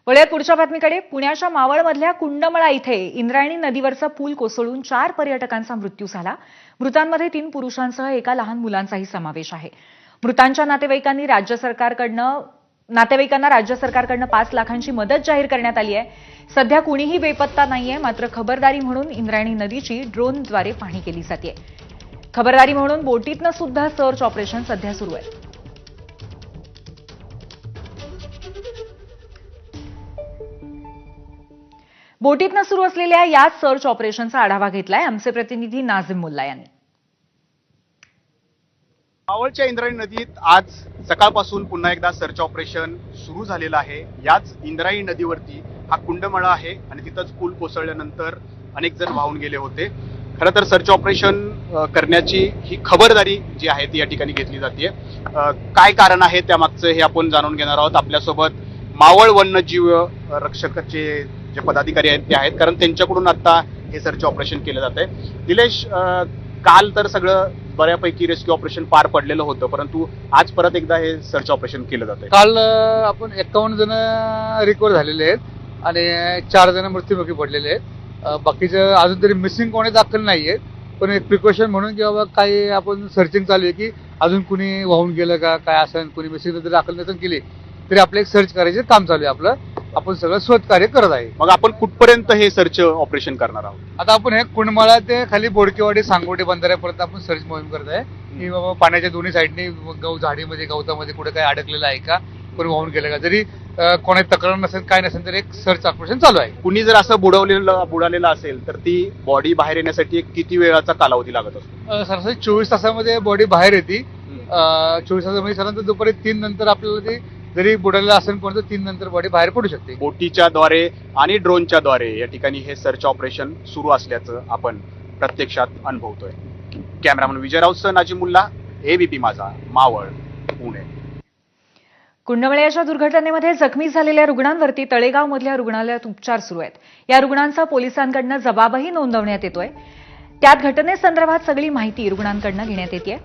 वळूयात पुढच्या बातमीकडे. पुण्याच्या मावळमधल्या कुंडमळा इथे इंद्रायणी नदीवरचा पूल कोसळून 4 पर्यटकांचा मृत्यू झाला. मृतांमध्ये 3 पुरुषांसह एका लहान मुलांचाही समावेश आहे. मृतांच्या नातेवाईकांना राज्य सरकारकडनं 5 लाखांची मदत जाहीर करण्यात आली आहे. सध्या कुणीही बेपत्ता नाहीये, मात्र खबरदारी म्हणून इंद्रायणी नदीची ड्रोनद्वारे पाहणी केली जाते. खबरदारी म्हणून बोटीतनं सुद्धा सर्च ऑपरेशन सध्या सुरू आहे. बोटीतनं सुरू असलेल्या याच सर्च ऑपरेशनचा आढावा घेतलाय आमचे प्रतिनिधी नाझिम मुल्ला यांनी. मावळच्या इंद्रायणी नदीत आज सकाळपासून पुन्हा एकदा सर्च ऑपरेशन सुरू झालेलं आहे. याच इंद्रायणी नदीवरती हा कुंडमळा आहे आणि तिथंच पूल कोसळल्यानंतर अनेक जण वाहून गेले होते. खरं तर सर्च ऑपरेशन करण्याची ही खबरदारी जी आहे ती या ठिकाणी घेतली जाते. काय कारण आहे त्यामागचं हे आपण जाणून घेणार आहोत. आपल्यासोबत मावळ वन्यजीव रक्षकाचे जे पदाधिकारी आहेत ते आहेत, कारण त्यांच्याकडून आता हे सर्च ऑपरेशन केलं जात आहे. निलेश, काल तर सगळं बऱ्यापैकी रेस्क्यू ऑपरेशन पार पडलेलं होतं, परंतु आज परत एकदा हे सर्च ऑपरेशन केलं जात आहे. काल आपण 51 जण रिकवर झालेले आहेत आणि 4 जण मृत्युमुखी पडलेले आहेत. बाकीचे अजून तरी मिसिंग कोणी दाखल नाहीये, पण एक प्रिकॉशन म्हणून किंवा काही आपण सर्चिंग चालू आहे की अजून कुणी वाहून गेलं का काय, असं कुणी मिसिंग जर दाखल नसून केली तरी आपलं एक सर्च करायचं काम चालू आहे. आपलं आपण सगळं शोध कार्य करत आहे. मग आपण कुठपर्यंत हे सर्च ऑपरेशन करणार आहोत? आता आपण हे कुंडमाळा ते खाली बोडकेवाडी सांगोटे बंधाऱ्यापर्यंत आपण सर्च मोहीम करत आहे की बाबा पाण्याच्या दोन्ही साईडने झाडीमध्ये गवतामध्ये कुठे काय अडकलेलं आहे का, कोणी वाहून गेलं का, जरी कोणाची तक्रार नसेल काय नसेल तर एक सर्च ऑपरेशन चालू आहे. कुणी जर असं बुडालेलं असेल तर ती बॉडी बाहेर येण्यासाठी एक किती वेळाचा कालावधी लागत असतो? सरासरी 24 तासामध्ये बॉडी बाहेर येते. 24 तासामध्ये साधारणतः दुपारी 3 नंतर आपल्याला ते जरी बुडालेलं असेल कोणतं 3 नंतर बॉडी बाहेर पडू शकते. बोटीच्या द्वारे आणि ड्रोनच्या द्वारे या ठिकाणी हे सर्च ऑपरेशन सुरू असल्याचं आपण प्रत्यक्षात अनुभवतोय. कॅमेरामन विजय राऊतसह नाझिम मुल्ला, एबीपी माझा, मावळ, पुणे. कुंडमळ्याच्या दुर्घटनेमध्ये जखमी झालेल्या रुग्णांवरती तळेगावमधल्या रुग्णालयात उपचार सुरू आहेत. या रुग्णांचा पोलिसांकडनं जबाबही नोंदवण्यात येतोय. त्यात घटनेसंदर्भात सगळी माहिती रुग्णांकडनं घेण्यात येते.